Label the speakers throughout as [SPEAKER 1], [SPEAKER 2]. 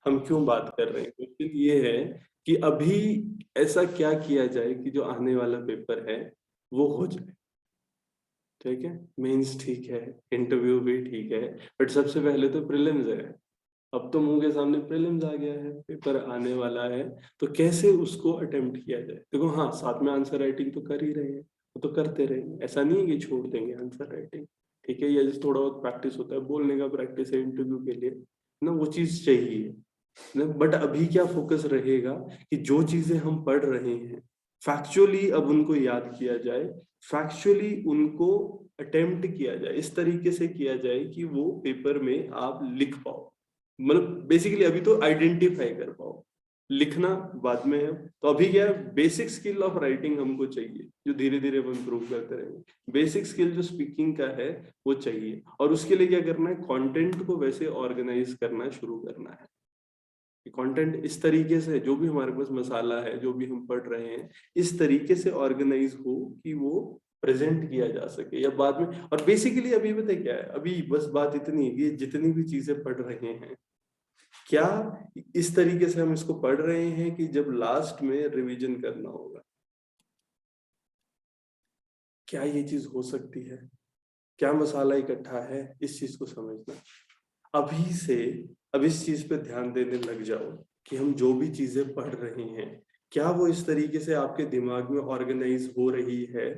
[SPEAKER 1] हम क्यों बात कर रहे हैं? क्वेश्चन ये है कि अभी ऐसा क्या किया जाए कि जो आने वाला पेपर है वो हो जाए। ठीक है, मेंस ठीक है, इंटरव्यू भी ठीक है, बट सबसे पहले तो प्रीलिम्स है। अब तो मुंह के सामने प्रीलिम्स आ गया है, पेपर आने वाला है, तो कैसे उसको अटेम्प्ट किया जाए? देखो हाँ, साथ में आंसर राइटिंग तो कर ही रहे हैं, वो तो करते रहेंगे, ऐसा नहीं है कि छोड़ देंगे आंसर राइटिंग। ठीक है, ये जैसे थोड़ा बहुत प्रैक्टिस होता है, बोलने का प्रैक्टिस है इंटरव्यू के लिए ना, वो चीज चाहिए ना। बट अभी क्या फोकस रहेगा कि जो चीजें हम पढ़ रहे हैं फैक्चुअली अब उनको याद किया जाए, फैक्चुअली उनको अटेम्प्ट किया जाए, इस तरीके से किया जाए कि वो पेपर में आप लिख पाओ। मतलब बेसिकली अभी तो आइडेंटिफाई कर पाओ, लिखना बाद में है। तो अभी क्या है, बेसिक स्किल ऑफ राइटिंग हमको चाहिए, जो धीरे धीरे हम इम्प्रूव करते रहेंगे। बेसिक स्किल जो स्पीकिंग का है वो चाहिए, और उसके लिए क्या करना है, कंटेंट को वैसे ऑर्गेनाइज करना शुरू करना है कि कंटेंट इस तरीके से, जो भी हमारे पास मसाला है, जो भी हम पढ़ रहे हैं, इस तरीके से ऑर्गेनाइज हो कि वो प्रेजेंट किया जा सके या बाद में। और बेसिकली अभी पता है क्या है, अभी बस बात इतनी है कि जितनी भी चीजें पढ़ रहे हैं, क्या इस तरीके से हम इसको पढ़ रहे हैं कि जब लास्ट में रिवीजन करना होगा, क्या ये चीज हो सकती है? क्या मसाला इकट्ठा है? इस चीज को समझना अभी से। अब इस चीज पे ध्यान देने लग जाओ कि हम जो भी चीजें पढ़ रहे हैं, क्या वो इस तरीके से आपके दिमाग में ऑर्गेनाइज हो रही है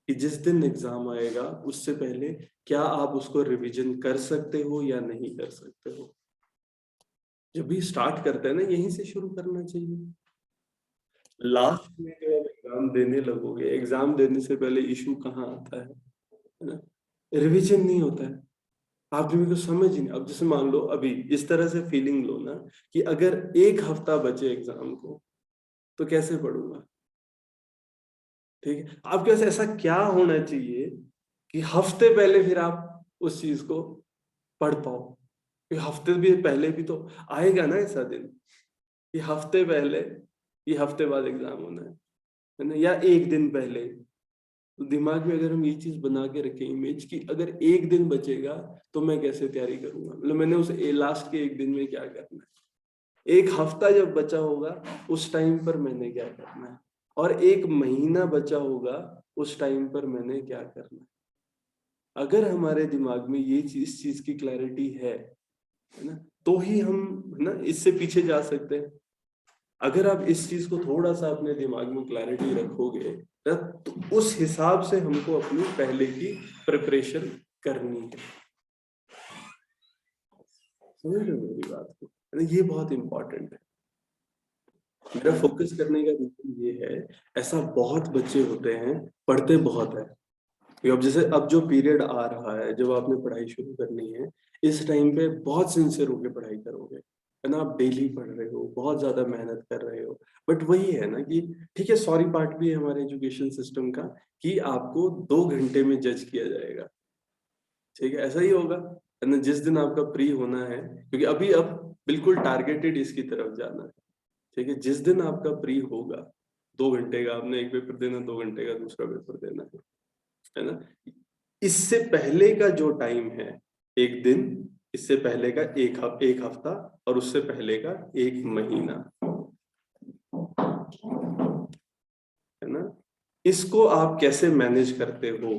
[SPEAKER 1] कि जिस दिन एग्जाम आएगा उससे पहले क्या आप उसको रिवीजन कर सकते हो या नहीं कर सकते हो। जब भी स्टार्ट करते हैं ना, यहीं से शुरू करना चाहिए। लास्ट में जब आप एग्जाम देने लगोगे, एग्जाम देने से पहले इशू कहाँ आता है ना? रिवीजन नहीं होता है। आपने मेरे को समझ ही नहीं। अब जैसे मान लो अभी इस तरह से फीलिंग लो ना कि अगर एक हफ्ता बचे एग्जाम को तो कैसे पढ़ूंगा? ठीक है, आपके पास ऐसा क्या होना चाहिए कि हफ्ते पहले फिर आप उस चीज को पढ़ पाओ? कि हफ्ते भी पहले भी तो आएगा ना ऐसा दिन कि हफ्ते पहले, ये हफ्ते बाद एग्जाम होना है ना, या एक दिन पहले। तो दिमाग में अगर हम ये चीज बना के रखें इमेज कि अगर एक दिन बचेगा तो मैं कैसे तैयारी करूंगा, मतलब मैंने उस लास्ट के एक दिन में क्या करना है, एक हफ्ता जब बचा होगा उस टाइम पर मैंने क्या करना है, और एक महीना बचा होगा उस टाइम पर मैंने क्या करना है। अगर हमारे दिमाग में ये चीज, इस चीज की क्लैरिटी है ना, तो ही हम है ना इससे पीछे जा सकते हैं। अगर आप इस चीज को थोड़ा सा अपने दिमाग में क्लैरिटी रखोगे ना, तो उस हिसाब से हमको अपनी पहले की प्रिपरेशन करनी है। समझ रहे हो मेरी बात को? है ना, ये बहुत इंपॉर्टेंट है। मेरा फोकस करने का रीजन ये है, ऐसा बहुत बच्चे होते हैं पढ़ते बहुत है। कि अब जैसे अब जो पीरियड आ रहा है जब आपने पढ़ाई शुरू करनी है, इस टाइम पे बहुत सिंसियर होके पढ़ाई करोगे, है ना, आप डेली पढ़ रहे हो, बहुत ज्यादा मेहनत कर रहे हो। बट वही है ना कि ठीक है, सॉरी पार्ट भी है हमारे एजुकेशन सिस्टम का कि आपको 2 घंटे में जज किया जाएगा। ठीक है, ऐसा ही होगा, है ना, जिस दिन आपका प्री होना है, क्योंकि अभी अब बिल्कुल टारगेटेड इसकी तरफ जाना है। ठीक है, जिस दिन आपका प्री होगा, 2 घंटे का आपने एक पेपर देना, 2 घंटे का दूसरा पेपर देना है ना, इससे पहले का जो टाइम है, एक दिन, इससे पहले का एक हफ्ता, और उससे पहले का एक महीना, है ना, इसको आप कैसे मैनेज करते हो?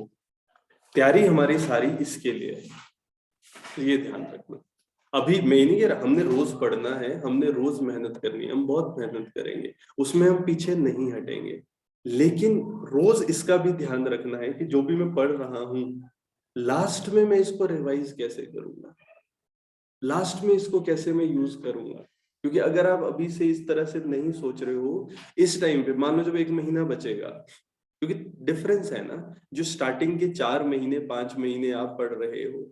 [SPEAKER 1] तैयारी हमारी सारी इसके लिए है, तो ये ध्यान रखना। अभी मैं नहीं कह रहा हमने रोज पढ़ना है, हमने रोज मेहनत करनी है, हम बहुत मेहनत करेंगे, उसमें हम पीछे नहीं हटेंगे। लेकिन रोज इसका भी ध्यान रखना है कि जो भी मैं पढ़ रहा हूं, लास्ट में मैं इसको रिवाइज कैसे करूंगा, लास्ट में इसको कैसे मैं यूज करूंगा। क्योंकि अगर आप अभी से इस तरह से नहीं सोच रहे हो, इस टाइम पे मान लो जब एक महीना बचेगा, क्योंकि डिफरेंस है ना, जो स्टार्टिंग के 4 महीने 5 महीने आप पढ़ रहे हो,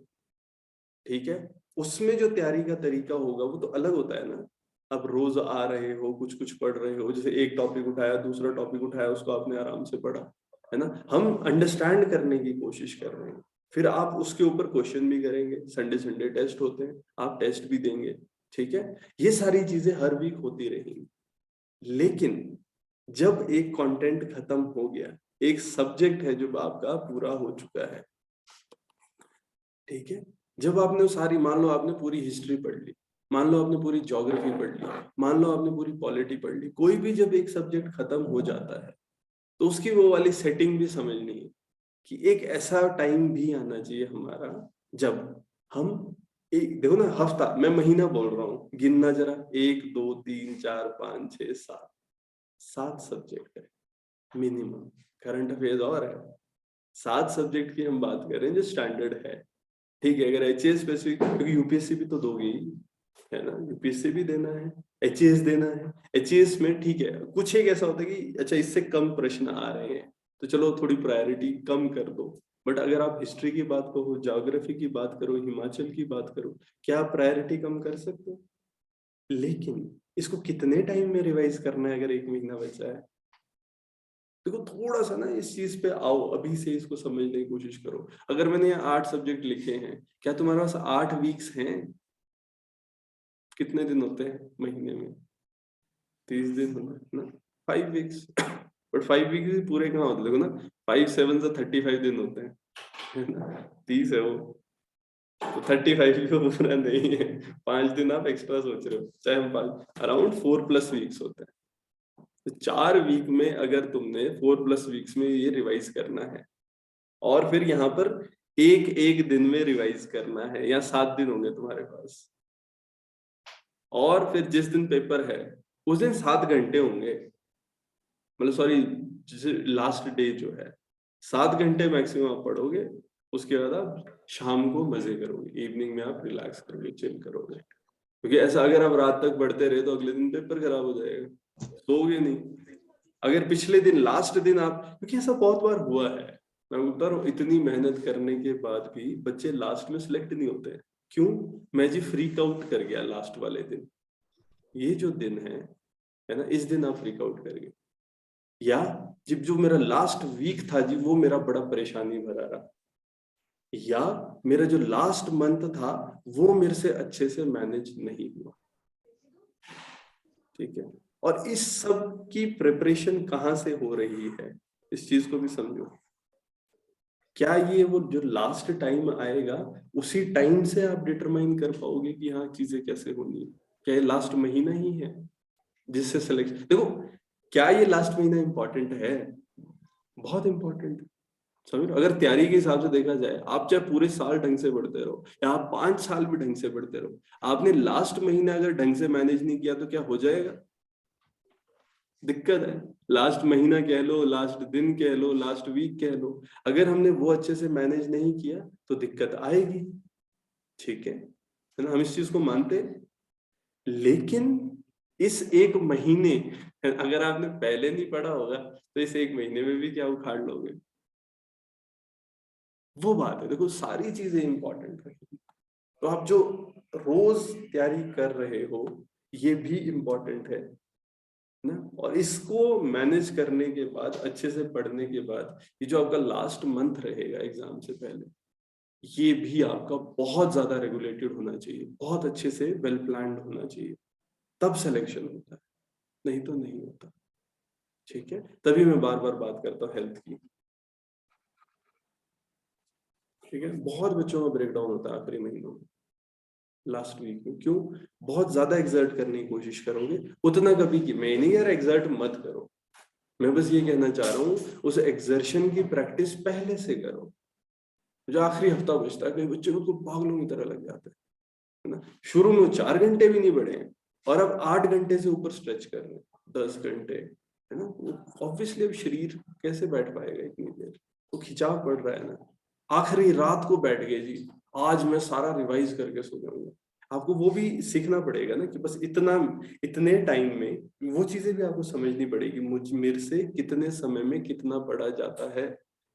[SPEAKER 1] ठीक है, उसमें जो तैयारी का तरीका होगा वो तो अलग होता है ना। अब रोज आ रहे हो, कुछ कुछ पढ़ रहे हो, जैसे एक टॉपिक उठाया, दूसरा टॉपिक उठाया, उसको आपने आराम से पढ़ा, है ना, हम अंडरस्टैंड करने की कोशिश कर रहे हैं। फिर आप उसके ऊपर क्वेश्चन भी करेंगे, संडे संडे टेस्ट होते हैं, आप टेस्ट भी देंगे। ठीक है, ये सारी चीजें हर वीक होती रहेंगी। लेकिन जब एक कंटेंट खत्म हो गया, एक सब्जेक्ट है जो आपका पूरा हो चुका है, ठीक है, जब आपने सारी, मान लो आपने पूरी हिस्ट्री पढ़ ली, मान लो आपने पूरी ज्योग्राफी पढ़ ली, मान लो आपने पूरी पॉलिटी पढ़ ली, कोई भी जब एक सब्जेक्ट खत्म हो जाता है तो उसकी वो वाली सेटिंग भी समझनी है कि एक ऐसा टाइम भी आना चाहिए हमारा जब हम एक, देखो ना, हफ्ता, मैं महीना बोल रहा हूँ, गिनना जरा, 1 2 3 4 5 6 7, 7 सब्जेक्ट है मिनिमम। करंट अफेयर्स और है, 7 सब्जेक्ट की हम बात कर रहे हैं जो स्टैंडर्ड है। ठीक है, अगर एचएएस स्पेसिफिक, क्योंकि यूपीएससी भी तो दोगे ही, है ना, यूपीएससी भी देना है, एचएएस देना है। एचएएस में ठीक है, कुछ एक ऐसा होता है कि अच्छा इससे कम प्रश्न आ रहे हैं तो चलो थोड़ी प्रायोरिटी कम कर दो। बट अगर आप हिस्ट्री की बात करो, ज्योग्राफी की बात करो, हिमाचल की बात करो, क्या आप प्रायोरिटी कम कर सकते हो? लेकिन इसको कितने टाइम में रिवाइज करना है अगर 1 महीना बचा है? देखो थोड़ा सा ना इस चीज पे आओ, अभी से इसको समझने की कोशिश करो। अगर मैंने यहाँ 8 सब्जेक्ट लिखे हैं, क्या तुम्हारे पास 8 वीक्स हैं? कितने दिन होते हैं महीने में? 30 दिन होना है ना, 5 वीक्स। बट 5 वीक भी पूरे कहाँ होते, देखो ना, 5 7 से 35 दिन होते हैं, है ना, 30 है वो, तो 35 भी वो पूरा नहीं है। 5 दिन आप एक्स्ट्रा सोच रहे हो, चाहे हम 5, अराउंड 4+ वीक्स होते हैं। तो 4 वीक में अगर तुमने 4+ वीक्स में ये रिवाइज करना है, और फिर यहाँ पर एक एक दिन में रिवाइज करना है, या 7 दिन होंगे तुम्हारे पास, और फिर जिस दिन पेपर है उस दिन 7 घंटे होंगे, मतलब सॉरी, जैसे लास्ट डे जो है, 7 घंटे मैक्सिमम आप पढ़ोगे। उसके बाद आप शाम को मजे करोगे, इवनिंग में आप रिलैक्स करोगे, चिल करोगे। क्योंकि ऐसा अगर आप रात तक पढ़ते रहे तो अगले दिन पेपर खराब हो जाएगा, सोओगे नहीं। अगर पिछले दिन, लास्ट दिन आप, क्योंकि ऐसा बहुत बार हुआ है, मैं बता रहा हूँ, इतनी मेहनत करने के बाद भी बच्चे लास्ट में सिलेक्ट नहीं होते। क्यों? मैं जी फ्रीक आउट कर गया लास्ट वाले दिन। ये जो दिन है ना, इस दिन आप फ्रीक आउट कर गए, या जब जो मेरा लास्ट वीक था जी वो मेरा बड़ा परेशानी भरा रहा, या मेरा जो लास्ट मंथ था वो मेरे से अच्छे से मैनेज नहीं हुआ। ठीक है, और इस सब की प्रिपरेशन कहाँ से हो रही है, इस चीज को भी समझो। क्या ये वो जो लास्ट टाइम आएगा उसी टाइम से आप डिटरमाइन कर पाओगे कि हाँ चीजें कैसे होनी है? क्या ये लास्ट महीना ही है जिससे सिलेक्शन, देखो, क्या ये लास्ट महीना इंपॉर्टेंट है? बहुत इंपॉर्टेंट है। समझ लो, अगर तैयारी के हिसाब से देखा जाए, आप चाहे पूरे साल ढंग से पढ़ते रहो या आप 5 साल भी ढंग से पढ़ते रहो, आपने लास्ट महीना अगर ढंग से मैनेज नहीं किया तो क्या हो जाएगा? दिक्कत है। लास्ट महीना कह लो, लास्ट दिन कह लो, लास्ट वीक कह लो, अगर हमने वो अच्छे से मैनेज नहीं किया तो दिक्कत आएगी। ठीक है ना, हम इस चीज को मानते हैं। लेकिन इस 1 महीने, अगर आपने पहले नहीं पढ़ा होगा तो इस 1 महीने में भी क्या उखाड़ लोगे? वो बात है, देखो सारी चीजें इंपॉर्टेंट है। तो आप जो रोज तैयारी कर रहे हो ये भी इंपॉर्टेंट है ना, और इसको मैनेज करने के बाद, अच्छे से पढ़ने के बाद, ये जो आपका लास्ट मंथ रहेगा एग्जाम से पहले, ये भी आपका बहुत ज्यादा रेगुलेटेड होना चाहिए, बहुत अच्छे से वेल प्लान्ड होना चाहिए, तब सिलेक्शन होता है, नहीं तो नहीं होता। ठीक है, तभी मैं बार बार बात करता हूँ हेल्थ की। ठीक है, बहुत बच्चों का ब्रेकडाउन होता है आखिरी महीनों में, लास्ट वीक में। क्यों? बहुत ज्यादा एग्जर्ट करने की कोशिश करोगे, उतना कभी की मैं नहीं यार एग्जर्ट मत करो, मैं बस ये कहना चाह रहा हूँ उस एक्सर्शन की प्रैक्टिस पहले से करो। जो आखिरी हफ्ता बचता है, कई बच्चे को पागलों की तरह लग जाते हैं, है ना, शुरू में 4 घंटे भी नहीं बढ़े हैं और अब 8 घंटे से ऊपर स्ट्रेच कर रहे हैं, 10 घंटे, है ना, ऑब्वियसली अब शरीर कैसे बैठ पाएगा इतनी देर? वो खिंचाव पड़ रहा है ना। आखिरी रात को बैठ गए जी, आज मैं सारा रिवाइज करके सो जाऊंगा। आपको वो भी सीखना पड़ेगा ना कि बस इतना, इतने टाइम में वो चीजें भी आपको समझनी पड़ेगी, मुझ मेरे से कितने समय में कितना पढ़ा जाता है।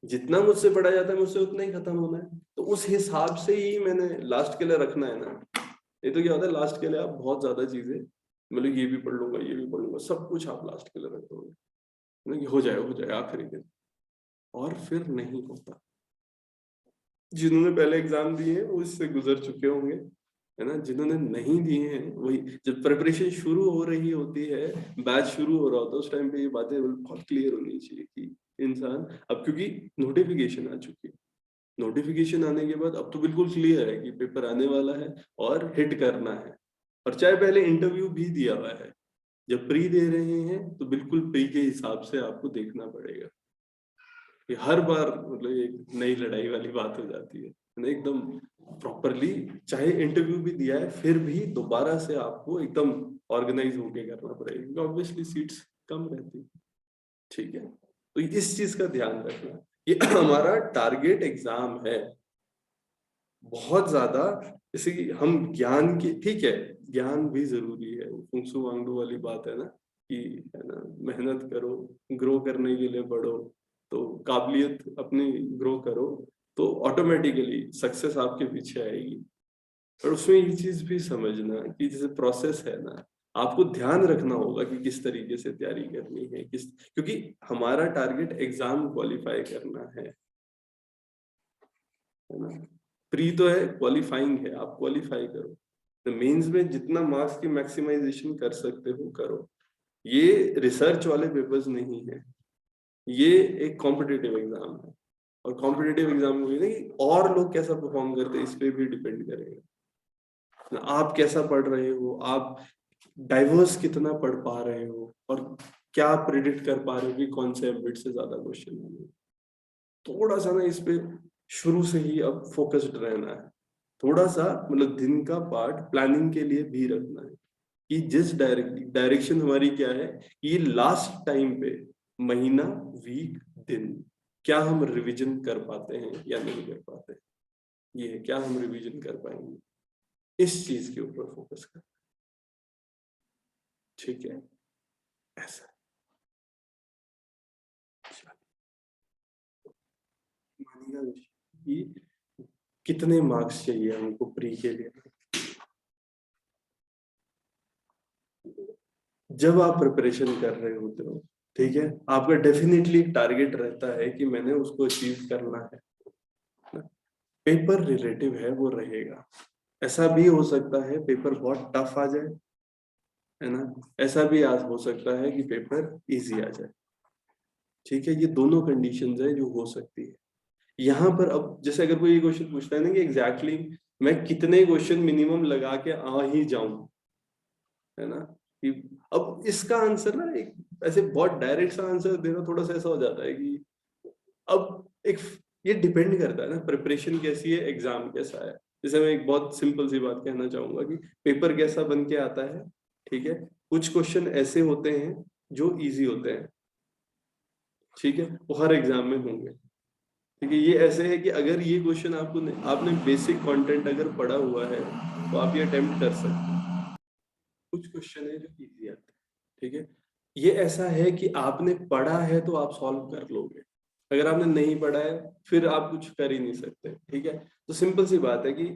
[SPEAKER 1] जितना मुझसे पढ़ा जाता है मुझसे उतना ही खत्म होना है, तो उस हिसाब से ही मैंने लास्ट के लिए रखना है ना। ये तो क्या होता है, लास्ट के लिए आप बहुत ज्यादा चीजें, मतलब ये भी पढ़ लूंगा, ये भी पढ़ लूंगा, सब कुछ आप लास्ट के लिए रख दोगे, मतलब हो जाएगा आखिरी दिन, और फिर नहीं होता। जिन्होंने पहले एग्जाम दिए हैं वो इससे गुजर चुके होंगे, है ना, जिन्होंने नहीं दिए हैं वही, जब प्रिपरेशन शुरू हो रही होती है, बैच शुरू हो रहा होता है, उस टाइम पे ये बातें बहुत क्लियर होनी चाहिए कि इंसान, अब क्योंकि नोटिफिकेशन आ चुकी है, नोटिफिकेशन आने के बाद अब तो बिल्कुल क्लियर है कि पेपर आने वाला है और हिट करना है, और चाहे पहले इंटरव्यू भी दिया हुआ है, जब प्री दे रहे हैं तो बिल्कुल प्री के हिसाब से आपको देखना पड़ेगा। ये हर बार मतलब एक नई लड़ाई वाली बात हो जाती है एकदम प्रॉपरली, चाहे इंटरव्यू भी दिया है फिर भी दोबारा से आपको एकदम ऑर्गेनाइज होके करना पड़ेगा, क्योंकि ऑब्वियसली सीट्स कम रहती है। ठीक है, तो इस चीज का ध्यान रखना, ये हमारा टारगेट एग्जाम है बहुत ज्यादा। जैसे कि हम ज्ञान की, ठीक है ज्ञान भी जरूरी है, फुंसू वांगडू वाली बात है ना कि, है ना, मेहनत करो, ग्रो करने के लिए बढ़ो, तो काबिलियत अपनी ग्रो करो तो ऑटोमेटिकली सक्सेस आपके पीछे आएगी। और उसमें ये चीज भी समझना कि जैसे प्रोसेस है ना, आपको ध्यान रखना होगा कि किस तरीके से तैयारी करनी है, क्योंकि हमारा टारगेट एग्जाम क्वालिफाई करना है ना। प्री तो है, क्वालिफाइंग है, आप क्वालिफाई करो, तो मेंस में जितना मार्क्स की मैक्सिमाइजेशन कर सकते हो करो। ये रिसर्च वाले पेपर्स नहीं है, ये एक कॉम्पिटिटिव एग्जाम है, और कॉम्पिटिटिव एग्जाम में ना कि और लोग कैसा परफॉर्म करते हैं इस पे भी डिपेंड करेगा ना, आप कैसा पढ़ रहे हो, आप डाइवर्स कितना पढ़ पा रहे हो, और क्या प्रिडिक्ट कर पा रहे हो कि कौन से एम्बिट से ज्यादा क्वेश्चन आएंगे। थोड़ा सा ना इस पे शुरू से ही अब फोकस्ड रहना है, थोड़ा सा मतलब दिन का पार्ट प्लानिंग के लिए भी रखना है कि जिस डायरेक्शन हमारी क्या है, ये लास्ट टाइम पे महीना, वीक, दिन, क्या हम रिवीजन कर पाते हैं या नहीं कर पाते, ये है क्या हम रिवीजन कर पाएंगे, इस चीज के ऊपर फोकस कर। ठीक है, ऐसा मानिएगा कि कितने मार्क्स चाहिए हमको प्री के लिए। जब आप प्रिपरेशन कर रहे होते हो, ठीक है, आपका डेफिनेटली टारगेट रहता है कि मैंने उसको अचीव करना है, पेपर रिलेटिव है वो रहेगा। ऐसा भी हो सकता है पेपर बहुत टफ आ जाए, है ना, ऐसा भी आज हो सकता है कि पेपर इजी आ जाए। ठीक है, ये दोनों कंडीशंस है जो हो सकती है। यहाँ पर अब जैसे अगर कोई ये क्वेश्चन पूछता है ना कि एग्जैक्टली मैं कितने क्वेश्चन मिनिमम लगा के आ ही जाऊं, है ना, कि अब इसका आंसर ना एक ऐसे बहुत डायरेक्ट सा आंसर देना थोड़ा सा ऐसा हो जाता है कि अब एक ये डिपेंड करता है ना प्रिपरेशन कैसी है, एग्जाम कैसा है। जैसे मैं एक बहुत सिंपल सी बात कहना चाहूंगा कि पेपर कैसा बन के आता है, ठीक है, कुछ क्वेश्चन ऐसे होते हैं जो इजी होते हैं, ठीक है, वो हर एग्जाम में होंगे। ठीक है, ये ऐसे है कि अगर ये क्वेश्चन आपने बेसिक कंटेंट अगर पढ़ा हुआ है तो आप ये अटेम्प्ट कर सकते हैं। कुछ क्वेश्चन है जो इजी आते हैं, ठीक है, ये ऐसा है कि आपने पढ़ा है तो आप सॉल्व कर लोगे, अगर आपने नहीं पढ़ा है फिर आप कुछ कर ही नहीं सकते। ठीक है, तो सिंपल सी बात है कि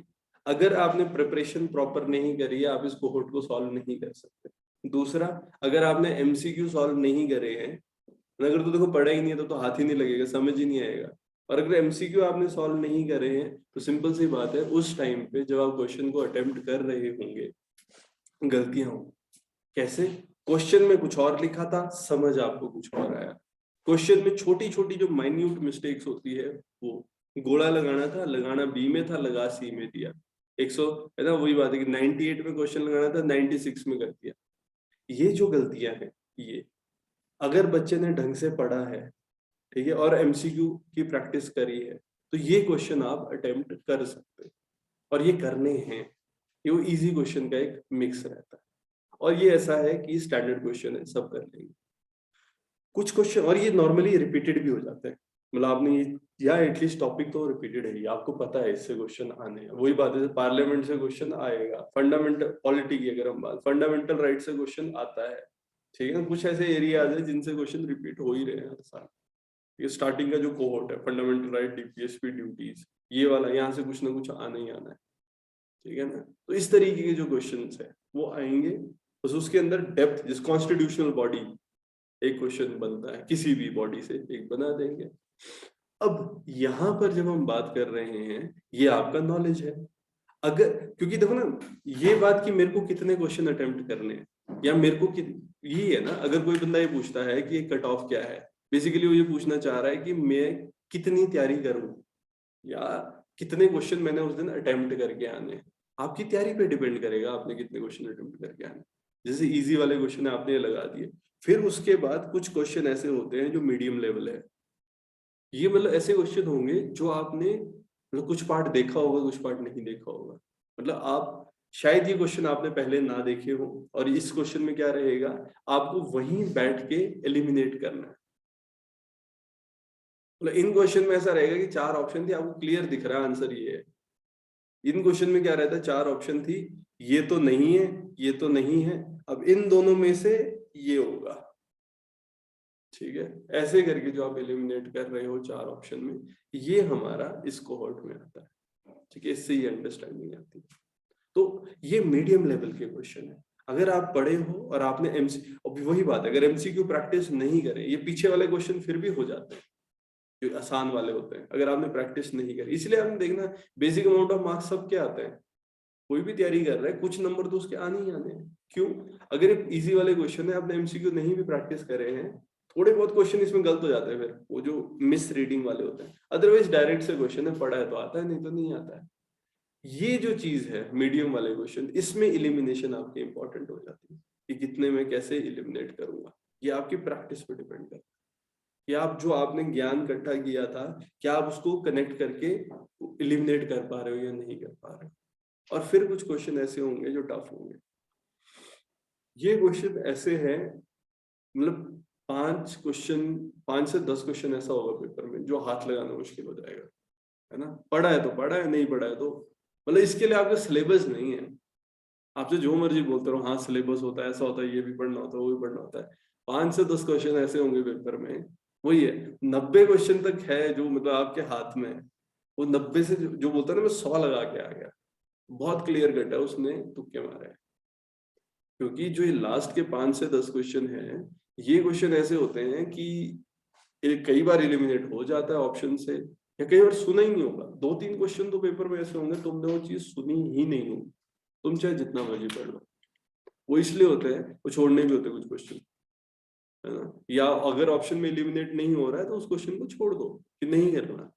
[SPEAKER 1] अगर आपने प्रिपरेशन प्रॉपर नहीं करी है आप इस कोहोर्ट को सॉल्व नहीं कर सकते। दूसरा, अगर आपने एमसीक्यू सॉल्व नहीं करे हैं, अगर तो देखो पढ़ा ही नहीं है तो हाथ ही नहीं लगेगा, समझ ही नहीं आएगा। और अगर एमसीक्यू आपने सॉल्व नहीं करे हैं तो सिंपल सी बात है उस टाइम पे जब आप क्वेश्चन को अटेम्प्ट कर रहे होंगे गलतियां होंगी। कैसे? क्वेश्चन में कुछ और लिखा था, समझ आपको कुछ और आया। क्वेश्चन में छोटी छोटी जो माइन्यूट मिस्टेक्स होती है, वो गोला लगाना था, लगाना बी में था, लगा सी में दिया। 100 है ना, वही बात है कि 98 में क्वेश्चन लगाना था 96 में कर दिया। ये जो गलतियां हैं, ये अगर बच्चे ने ढंग से पढ़ा है, ठीक है, और एमसीक्यू की प्रैक्टिस करी है तो ये क्वेश्चन आप अटेम्प्ट कर सकते हैं, और ये करने हैं। ये वो इजी क्वेश्चन का एक मिक्स रहता है, और ये ऐसा है कि स्टैंडर्ड क्वेश्चन है, सब कर लेंगे। कुछ क्वेश्चन और ये नॉर्मली रिपीटेड भी हो जाते हैं, मतलब आपने ये या एटलीस्ट टॉपिक तो रिपीटेड है, ये आपको पता है इससे क्वेश्चन आने हैं। वही बात है, पार्लियामेंट से क्वेश्चन आएगा, फंडामेंटल पॉलिटी की अगर हम बात, फंडामेंटल राइट से क्वेश्चन आता है। ठीक है ना, कुछ ऐसे एरियाज है जिनसे क्वेश्चन रिपीट हो ही रहे हैं हर साल। ये स्टार्टिंग का जो कोहोर्ट है, फंडामेंटल राइट, डीपीएसपी ड्यूटीज, ये वाला यहाँ से कुछ ना कुछ आना ही आना है। ठीक है ना, तो इस तरीके के जो क्वेश्चंस है वो आएंगे, बस उसके अंदर डेप्थ, जिस कॉन्स्टिट्यूशनल बॉडी एक क्वेश्चन बनता है, किसी भी बॉडी से एक बना देंगे। अब यहाँ पर जब हम बात कर रहे हैं, ये आपका नॉलेज है। अगर, क्योंकि देखो ना, ये बात कि मेरे को कितने क्वेश्चन अटेम्प्ट करने हैं या मेरे को यही है ना, अगर कोई बंदा ये पूछता है कि कट ऑफ क्या है, बेसिकली वो ये पूछना चाह रहा है कि मैं कितनी तैयारी करूं या कितने क्वेश्चन मैंने उस दिन अटेम्प्ट करके आने हैं। आपकी तैयारी पे डिपेंड करेगा आपने कितने क्वेश्चन अटेम्प्ट करके आने। जैसे इजी वाले क्वेश्चन आपने लगा दिए, फिर उसके बाद कुछ क्वेश्चन ऐसे होते हैं जो मीडियम लेवल है। ये मतलब ऐसे क्वेश्चन होंगे जो आपने मतलब कुछ पार्ट देखा होगा, कुछ पार्ट नहीं देखा होगा। मतलब आप शायद ये क्वेश्चन आपने पहले ना देखे हो, और इस क्वेश्चन में क्या रहेगा, आपको वहीं बैठ के एलिमिनेट करना है। मतलब इन क्वेश्चन में ऐसा रहेगा कि 4 ऑप्शन थी, आपको क्लियर दिख रहा है आंसर ये है। इन क्वेश्चन में क्या रहता है, 4 ऑप्शन थी, ये तो नहीं है, ये तो नहीं है, अब इन दोनों में से ये होगा। ठीक है, ऐसे करके जो आप एलिमिनेट कर रहे हो 4 ऑप्शन में, ये हमारा इस कोहॉर्ट में आता है। ठीक है, इससे ये अंडरस्टैंडिंग आती है। तो ये मीडियम लेवल के क्वेश्चन है। अगर आप पढ़े हो और आपने अभी वही बात है, अगर एमसीक्यू प्रैक्टिस नहीं करें, ये पीछे वाले क्वेश्चन फिर भी हो जाते हैं जो आसान वाले होते हैं, अगर आपने प्रैक्टिस नहीं करी। इसलिए आपने देखना बेसिक अमाउंट ऑफ मार्क्स सबके आते हैं। कोई भी तैयारी कर रहा है, कुछ नंबर तो उसके आने ही आने हैं। क्यों? अगर ये इजी वाले क्वेश्चन है, आपने एमसीक्यू नहीं भी प्रैक्टिस करे हैं, थोड़े बहुत क्वेश्चन इसमें गलत हो जाते हैं, फिर वो जो मिस रीडिंग वाले होते हैं। अदरवाइज डायरेक्ट से क्वेश्चन है, पढ़ा है तो आता है, नहीं तो नहीं आता है। ये जो चीज है मीडियम वाले क्वेश्चन, इसमें इलिमिनेशन आपकी इंपॉर्टेंट हो जाती है कि कितने में कैसे इलिमिनेट करूंगा। ये आपकी प्रैक्टिस पे डिपेंड करता है कि आप जो आपने ज्ञान इकट्ठा किया था, क्या आप उसको कनेक्ट करके इलिमिनेट कर पा रहे हो या नहीं कर पा रहे हो। और फिर कुछ क्वेश्चन ऐसे होंगे जो टफ होंगे। ये क्वेश्चन ऐसे हैं, मतलब 5 से 10 क्वेश्चन ऐसा होगा पेपर में जो हाथ लगाना मुश्किल हो जाएगा, है ना। पढ़ा है तो पढ़ा है, नहीं पढ़ा है तो मतलब इसके लिए आपका सिलेबस नहीं है। आपसे जो मर्जी बोलते रहो, हाँ सिलेबस होता है, ऐसा होता है, ये भी पढ़ना होता है, वो भी पढ़ना होता है। 5 से 10 क्वेश्चन ऐसे होंगे पेपर में, वही है। 90 क्वेश्चन तक है जो मतलब आपके हाथ में है। वो 90 से जो बोलता है ना मैं 100 लगा के आ गया, बहुत क्लियर कट है, उसने तुक्के मारे हैं। क्योंकि जो ये लास्ट के 5 से 10 क्वेश्चन है, ये क्वेश्चन ऐसे होते हैं कि कई बार एलिमिनेट हो जाता है ऑप्शन से, या कई बार सुना ही नहीं होगा। 2-3 क्वेश्चन तो पेपर में ऐसे होंगे तुमने वो चीज सुनी ही नहीं होगी, तुम चाहे जितना मर्जी पढ़ लो। वो इसलिए होते हैं, वो छोड़ने भी होते हैं कुछ क्वेश्चन, है ना। या अगर ऑप्शन में एलिमिनेट नहीं हो रहा है तो उस क्वेश्चन को छोड़ दो कि नहीं करना।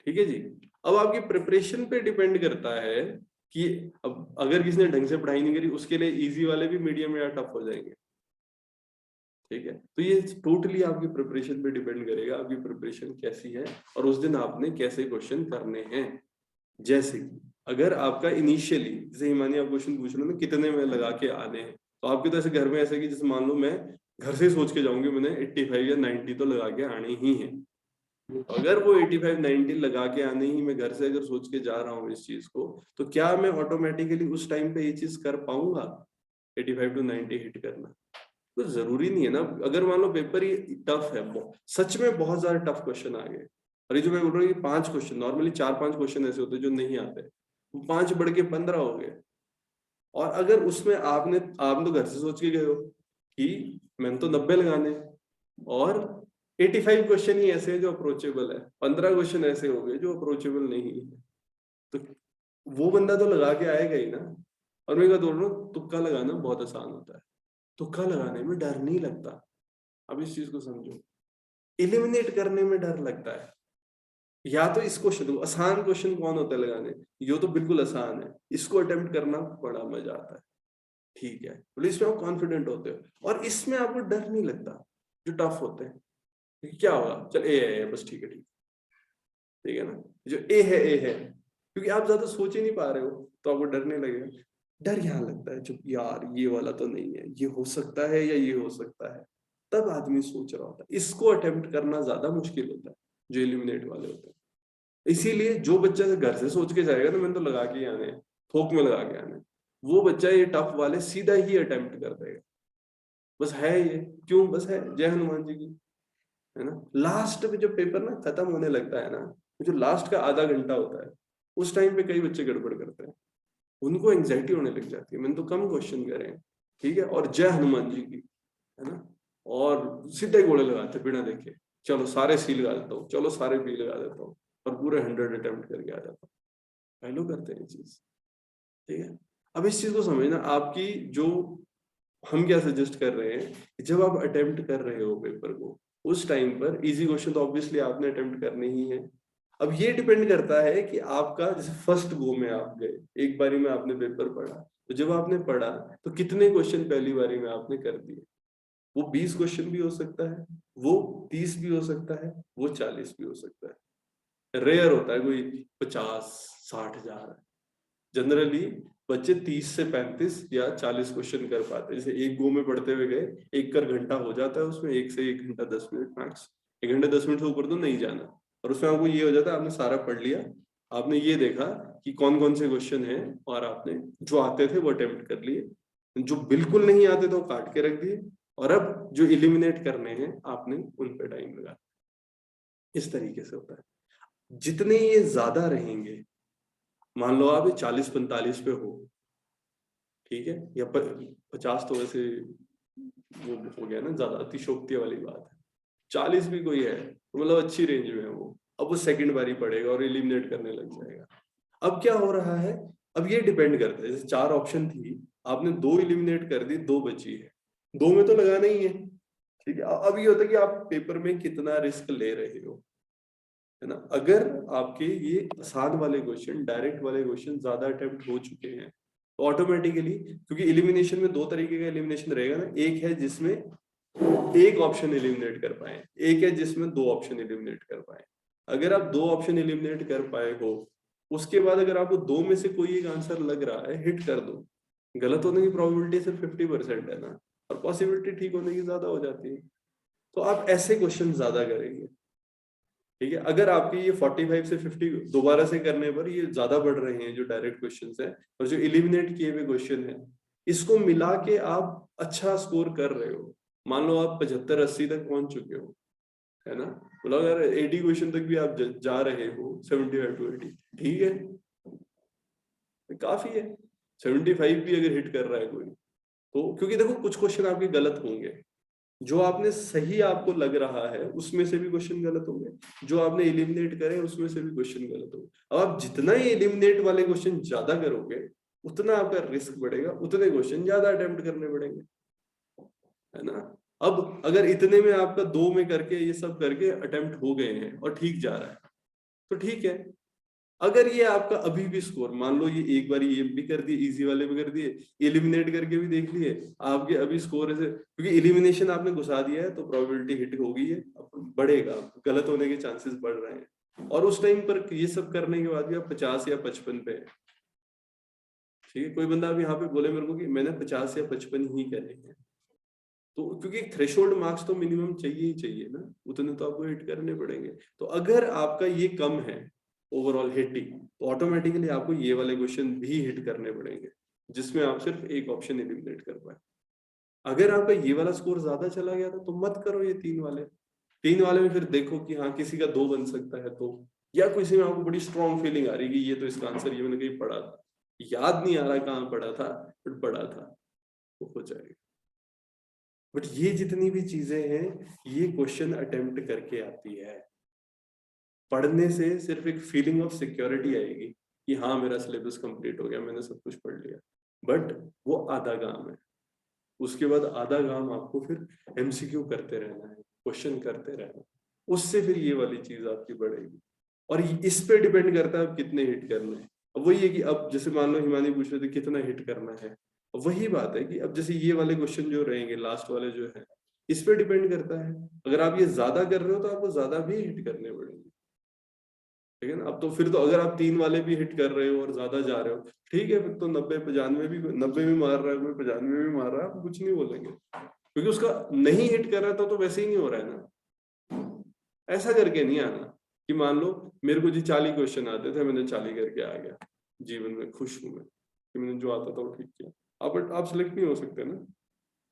[SPEAKER 1] ठीक है जी। अब आपकी प्रिपरेशन पे डिपेंड करता है कि अब अगर किसी ने ढंग से पढ़ाई नहीं करी, उसके लिए इजी वाले भी मीडियम या टफ हो जाएंगे। ठीक है, तो ये टोटली आपकी प्रिपरेशन पे डिपेंड करेगा, आपकी प्रिपरेशन कैसी है और उस दिन आपने कैसे क्वेश्चन करने हैं। जैसे कि अगर आपका इनिशियली, जैसे हिमानी आप क्वेश्चन पूछ रहे हो ना कितने में लगा के आने हैं, तो आपके तो ऐसे घर में ऐसे कि जैसे मान लो मैं घर से सोच के जाऊंगी मैंने 85 या 90 तो लगा के आने ही है। तो अगर वो 85-90 लगा के आने ही मैं घर से अगर सोच के जा रहा हूँ इस चीज को, तो क्या मैं ऑटोमेटिकली उस टाइम पे ये चीज कर पाऊंगा 85 to 90 हिट करना? तो जरूरी नहीं है ना। अगर मान लो पेपर ही टफ है, सच में बहुत सारे टफ क्वेश्चन आ गए, और ये जो मैं बोल रहा हूँ कि 5 क्वेश्चन, नॉर्मली 4-5 क्वेश्चन ऐसे होते हैं जो नहीं आते, वो 5 बढ़ के 15 हो गए। और अगर उसमें आप तो घर से सोच के गए हो कि मैंने तो 90 लगाने, और 85 क्वेश्चन ही ऐसे हैं जो अप्रोचेबल है, 15 क्वेश्चन ऐसे हो गए जो अप्रोचेबल नहीं है, तो वो बंदा तो लगा के आएगा ही ना। और मैं क्या बोल रहा हूँ, तुक्का लगाना बहुत आसान होता है, तुक्का लगाने में डर नहीं लगता। अब इस चीज को समझो, इलिमिनेट करने में डर लगता है। या तो इस क्वेश्चन को, आसान क्वेश्चन कौन होता है लगाने, ये तो बिल्कुल आसान है, इसको अटेम्प्ट करना बड़ा मजा आता है। ठीक है, तो इसमें आप कॉन्फिडेंट होते हो और इसमें आपको डर नहीं लगता। जो टफ होते हैं, क्या होगा, चल ए है बस, ठीक है ठीक, ठीक है ना। जो ए है, क्योंकि आप ज्यादा सोच ही नहीं पा रहे हो तो आपको डर नहीं लगेगा। डर यहाँ लगता है जब यार ये वाला तो नहीं है, ये हो सकता है या ये हो सकता है, तब आदमी सोच रहा होता है। इसको अटेम्प्ट करना ज्यादा मुश्किल होता है जो एलिमिनेट वाले होते हैं। इसीलिए जो बच्चा घर से सोच के जाएगा ना मैंने तो लगा के ही आने हैं, थोक में लगा के आने हैं, वो बच्चा ये टफ वाले सीधा ही अटेम्प्ट कर देगा। बस है ये, क्यों बस है, जय हनुमान जी की, है ना। लास्ट में जब पेपर ना खत्म होने लगता है ना, जो लास्ट का आधा घंटा होता है, उस टाइम पे कई बच्चे गड़बड़ करते हैं, उनको एंग्जाइटी होने लग जाती है। मैंने तो कम क्वेश्चन करे हैं, ठीक है, और जय हनुमान जी की, है ना, और सीधे गोले लगाते बिना देखे, चलो सारे सी लगा देता हूँ, चलो सारे बी लगा देता हूँ, और पूरे 100 अटेम्प्ट करके आ जाता हूँ। पहले करते हैं ये चीज, ठीक है। अब इस चीज को समझना, आपकी जो हम क्या सजेस्ट कर रहे हैं कि जब आप अटेम्प्ट कर रहे हो पेपर को, उस टाइम पर इजी क्वेश्चन तो ऑब्वियसली आपने अटेम्प्ट करने ही है। अब ये डिपेंड करता है कि आपका, जैसे फर्स्ट गो में आप गए, एक बारी में आपने पेपर पढ़ा, तो जब आपने पढ़ा तो कितने क्वेश्चन पहली बारी में आपने कर दिए? वो 20 क्वेश्चन भी हो सकता है, वो 30 भी हो सकता है, वो 40 भी हो सकता है। रेयर होता है कोई 50-60 हजार। जनरली बच्चे 30 से 35 या 40 क्वेश्चन कर पाते हैं। जैसे एक गो में पढ़ते हुए गए, 1 घंटा हो जाता है उसमें, 1 से 1 घंटा 10 मिनट मैक्स। 1 घंटा 10 मिनट से ऊपर तो नहीं जाना। और उसमें आपको ये हो जाता है, आपने सारा पढ़ लिया, आपने ये देखा कि कौन कौन से क्वेश्चन हैं, और आपने जो आते थे वो अटेम्प्ट कर लिए, जो बिल्कुल नहीं आते थे वो काट के रख दिए, और अब जो इलिमिनेट करने हैं आपने उन पे टाइम लगा। इस तरीके से होता है। जितने ये ज्यादा रहेंगे, मान लो आप 40-45 पे हो, ठीक है, या 50 तो वैसे वो हो गया ना, ज्यादा अतिशोक्ति वाली बात है। 40 भी कोई है तो मतलब अच्छी रेंज में है वो। अब वो सेकंड बारी पड़ेगा और एलिमिनेट करने लग जाएगा। अब क्या हो रहा है, अब ये डिपेंड करता है, जैसे 4 ऑप्शन थी, आपने 2 एलिमिनेट कर दी, 2 बची है, 2 में तो लगाना ही है, ठीक है। अब ये होता है कि आप पेपर में कितना रिस्क ले रहे हो, है ना। अगर आपके ये आसान वाले क्वेश्चन, डायरेक्ट वाले क्वेश्चन ज्यादा अटेम्प्ट हो चुके हैं, तो ऑटोमेटिकली, क्योंकि एलिमिनेशन में 2 तरीके का एलिमिनेशन रहेगा ना, एक है जिसमें एक ऑप्शन एलिमिनेट कर पाए, एक है जिसमें 2 ऑप्शन एलिमिनेट कर पाए। अगर आप 2 ऑप्शन एलिमिनेट कर पाए हो, उसके बाद अगर आपको 2 में से कोई एक आंसर लग रहा है, हिट कर दो। गलत होने की प्रोबेबिलिटी सिर्फ 50% है ना, और पॉसिबिलिटी ठीक होने की ज्यादा हो जाती है। तो आप ऐसे क्वेश्चन ज्यादा करेंगे, ठीक है। अगर आपके ये 45 से 50 दोबारा से करने पर ये ज्यादा बढ़ रहे हैं, जो डायरेक्ट क्वेश्चंस हैं और जो एलिमिनेट किए हुए क्वेश्चन हैं, इसको मिला के आप अच्छा स्कोर कर रहे हो। मान लो आप 75-80 तक पहुंच चुके हो, है ना। मतलब अगर 80 क्वेश्चन तक भी आप जा रहे हो, 75 to 80, ठीक है, काफी है। 75 भी अगर हिट कर रहा है कोई, तो क्योंकि देखो कुछ क्वेश्चन आपके गलत होंगे, जो आपने सही आपको लग रहा है उसमें से भी क्वेश्चन गलत होंगे, जो आपने एलिमिनेट करे उसमें से भी क्वेश्चन गलत होंगे। अब आप जितना ही एलिमिनेट वाले क्वेश्चन ज्यादा करोगे, उतना आपका रिस्क बढ़ेगा, उतने क्वेश्चन ज्यादा अटेम्प्ट करने पड़ेंगे, है ना। अब अगर इतने में आपका 2 में करके ये सब करके अटेम्प्ट हो गए हैं और ठीक जा रहा है, तो ठीक है। अगर ये आपका अभी भी स्कोर, मान लो ये एक बार ये भी कर दिए, इजी वाले भी कर दिए, एलिमिनेट करके भी देख लिए, आपके अभी स्कोर ऐसे, क्योंकि एलिमिनेशन आपने घुसा दिया है तो प्रोबेबिलिटी हिट हो गई है, अब बढ़ेगा, गलत होने के चांसेस बढ़ रहे हैं। और उस टाइम पर ये सब करने के बाद भी आप 50 या 55 पे हैं, ठीक है। कोई बंदा अब यहाँ पे बोले मेरे को कि मैंने 50 या 55 ही करे हैं, तो क्योंकि थ्रेशोल्ड मार्क्स तो मिनिमम चाहिए ही चाहिए ना, उतने तो आपको हिट करने पड़ेंगे। तो अगर आपका ये कम है ओवरऑल हिटिंग, तो ऑटोमेटिकली आपको ये वाले क्वेश्चन भी हिट करने पड़ेंगे, जिसमें आप सिर्फ एक ऑप्शन एलिमिनेट कर पाए। अगर आपका ये वाला स्कोर ज्यादा चला गया था तो मत करो ये 3 वाले। 3 वाले में फिर देखो कि हाँ किसी का 2 बन सकता है, तो या किसी में आपको बड़ी स्ट्रॉन्ग फीलिंग आ रही है कि ये तो इसका आंसर ये मैंने कहीं पढ़ा था, याद नहीं आ रहा कहाँ पढ़ा था, बट पढ़ा था, वो हो जाएगा। बट ये जितनी भी चीजें हैं, ये क्वेश्चन अटेम्प्ट करके आती है। पढ़ने से सिर्फ एक फीलिंग ऑफ सिक्योरिटी आएगी कि हाँ मेरा सिलेबस कंप्लीट हो गया, मैंने सब कुछ पढ़ लिया, बट वो आधा काम है। उसके बाद आधा काम आपको फिर एमसीक्यू करते रहना है, क्वेश्चन करते रहना, उससे फिर ये वाली चीज आपकी बढ़ेगी। और इस पे डिपेंड करता है आप कितने हिट करना है। अब वही है कि अब जैसे मान लो हिमानी पूछ रहे थे कितना हिट करना है, वही बात है कि अब जैसे ये वाले क्वेश्चन जो रहेंगे लास्ट वाले जो है, इस पे डिपेंड करता है। अगर आप ये ज्यादा कर रहे हो तो आपको ज्यादा भी हिट करने पड़ेंगे, ठीक है ना। अब तो फिर तो अगर आप 3 वाले भी हिट कर रहे हो और ज्यादा जा रहे हो, ठीक है, फिर तो 90-95 भी, 90 भी मार रहा है कोई, 95 भी मार रहा है, आप कुछ नहीं बोलेंगे, क्योंकि उसका नहीं हिट कर रहा था तो वैसे ही नहीं हो रहा है ना। ऐसा करके नहीं आना कि मान लो मेरे को जी 40 क्वेश्चन आते थे, मैंने 40 करके आ गया, जीवन में खुश हूं मैं कि मैंने जो आता था वो ठीक किया। आप सिलेक्ट नहीं हो सकते ना,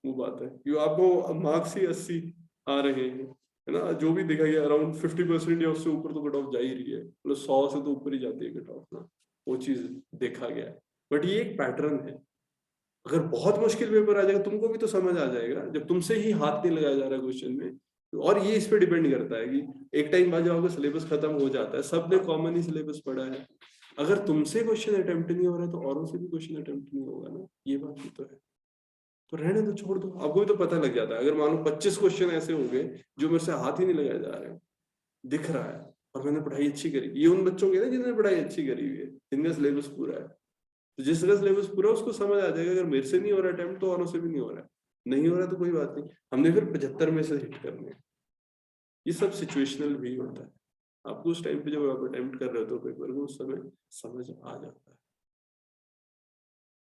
[SPEAKER 1] वो बात है, क्योंकि आपको मार्क्स ही 80 आ रहे हैं, है ना। जो भी देखा गया अराउंड 50% या उससे ऊपर तो कट ऑफ जा ही रही है, मतलब 100 से तो ऊपर ही जाती है कट ऑफ ना, वो चीज देखा गया है। बट ये एक पैटर्न है। अगर बहुत मुश्किल पेपर आ जाएगा तुमको भी तो समझ आ जाएगा, जब तुमसे ही हाथ नहीं लगाया जा रहा क्वेश्चन में। और ये इस पे डिपेंड करता है कि एक टाइम बाद जब आपका सिलेबस खत्म हो जाता है, सबने कॉमन ही सिलेबस पढ़ा है, अगर तुमसे क्वेश्चन अटेम्प्ट नहीं हो रहा है तो औरों से भी क्वेश्चन अटेम्प्ट नहीं होगा ना, ये बात भी तो है। तो रहने दो, छोड़ दो, आपको भी तो पता लग जाता है। अगर मान लो 25 क्वेश्चन ऐसे हो गए जो मेरे से हाथ ही नहीं लगाए जा रहे, दिख रहा है, और मैंने पढ़ाई अच्छी करी। ये उन बच्चों के ना जिन्होंने पढ़ाई अच्छी करी हुई है, जिनका सिलेबस पूरा है। तो जिसका सिलेबस पूरा है उसको समझ आ जाएगा, अगर मेरे से नहीं हो रहा अटेम्प्ट तो औरों से भी नहीं हो रहा है। नहीं हो रहा तो कोई बात नहीं, हमने फिर 75 में से हिट करने हैं। ये सब सिचुएशनल भी होता है। आपको उस टाइम पे जब आप अटेम्प्ट कर रहे हो तो पेपर को, उस समय समझ आ जाता है।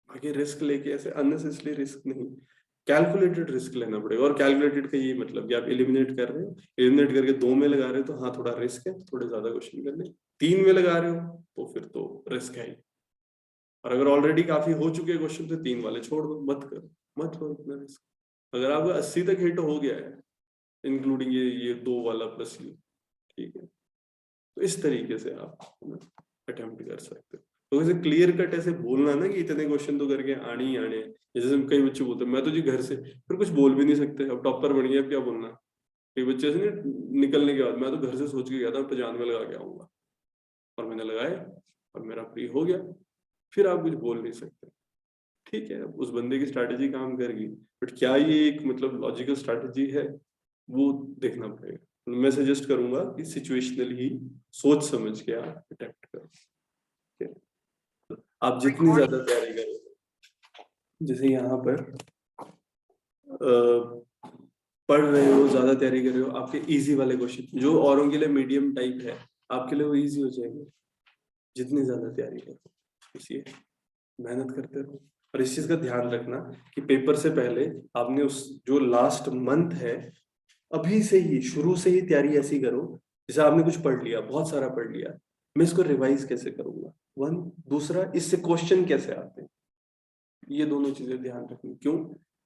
[SPEAKER 1] बाकी रिस्क लेके ऐसे अननेसेसरी रिस्क नहीं, कैलकुलेटेड रिस्क लेना पड़ेगा। और कैलकुलेटेड का ये मतलब कि आप एलिमिनेट कर रहे हो, एलिमिनेट करके 2 में लगा रहे हो तो हाँ थोड़ा रिस्क है, थोड़े ज्यादा क्वेश्चन करने। 3 में लगा रहे हो तो फिर तो रिस्क है ही। और अगर ऑलरेडी काफी हो चुके क्वेश्चन तो 3 वाले छोड़ दो, मत करो, मत लो इतना रिस्क। अगर आपका 80 तक हिट हो गया है इंक्लूडिंग ये 2 वाला प्लस ये, ठीक है, तो इस तरीके से आप अटेम्प्ट कर सकते हो। तो ऐसे क्लियर कट ऐसे बोलना ना कि इतने क्वेश्चन तो करके आने ही आने, जैसे कई बच्चे बोलते हैं मैं तो जी घर से, फिर कुछ बोल भी नहीं सकते, अब टॉपर बन गया, अब क्या बोलना। कई बच्चे ऐसे नहीं, निकलने के बाद मैं तो घर से सोच के गया था 95 लगा के आऊंगा, और मैंने लगाए और मेरा प्री हो गया, फिर आप कुछ बोल नहीं सकते। ठीक है, उस बंदे की स्ट्रैटेजी काम कर गई, बट क्या ये एक मतलब लॉजिकल स्ट्रैटेजी है, वो देखना पड़ेगा। मैं सजेस्ट करूंगा कि सिचुएशनल ही सोच समझ के आप अटेम्प्ट करो। आप जितनी ज्यादा तैयारी करो, जैसे यहाँ पर पढ़ रहे हो, ज्यादा तैयारी कर रहे हो, आपके इजी वाले क्वेश्चन जो औरों के लिए मीडियम टाइप है, आपके लिए वो इजी हो जाएंगे। जितनी ज्यादा तैयारी करो, इसलिए मेहनत करते रहो। और इस चीज का ध्यान रखना कि पेपर से पहले आपने उस जो लास्ट मंथ है, अभी से ही शुरू से ही तैयारी ऐसी करो जैसे आपने कुछ पढ़ लिया, बहुत सारा पढ़ लिया, मैं इसको रिवाइज कैसे करूंगा, वन। दूसरा, इससे क्वेश्चन कैसे आते हैं, ये दोनों चीजें ध्यान रखनी। क्यों?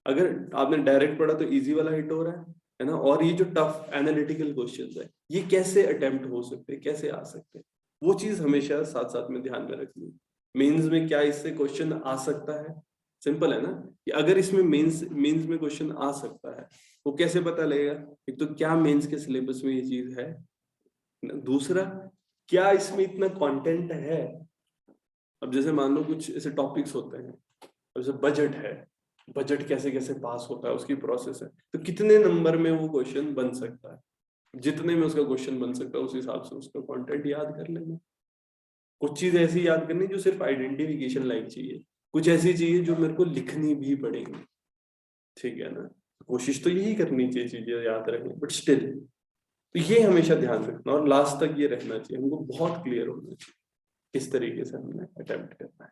[SPEAKER 1] अगर आपने डायरेक्ट पढ़ा तो इजी वाला हिट हो रहा है ना, और ये जो टफ एनालिटिकल क्वेश्चंस है ये कैसे अटेम्प्ट हो सकते हैं, कैसे आ सकते हैं, वो चीज हमेशा साथ साथ में ध्यान में रखनी। मेंस में क्या इससे क्वेश्चन आ सकता है, सिंपल है ना, कि अगर इसमें मेंस में क्वेश्चन आ सकता है, वो कैसे पता लगेगा? एक तो क्या मेंस के सिलेबस में ये चीज है, दूसरा क्या इसमें इतना कंटेंट है। अब जैसे मान लो कुछ ऐसे टॉपिक्स होते हैं, जैसे बजट है, बजट कैसे कैसे पास होता है, उसकी प्रोसेस है, तो कितने नंबर में वो क्वेश्चन बन सकता है, जितने में उसका क्वेश्चन बन सकता है उस हिसाब से उसका कंटेंट याद कर लेना। कुछ चीज ऐसी याद करनी जो सिर्फ आइडेंटिफिकेशन लाइक चाहिए, कुछ ऐसी चाहिए जो मेरे को लिखनी भी पड़ेगी, ठीक है ना। कोशिश तो यही करनी चाहिए चीजें याद रखनी, बट स्टिल तो ये हमेशा ध्यान रखना, और लास्ट तक ये रहना चाहिए, हमको बहुत क्लियर होना चाहिए किस तरीके से हमने अटेम्प्ट करना है।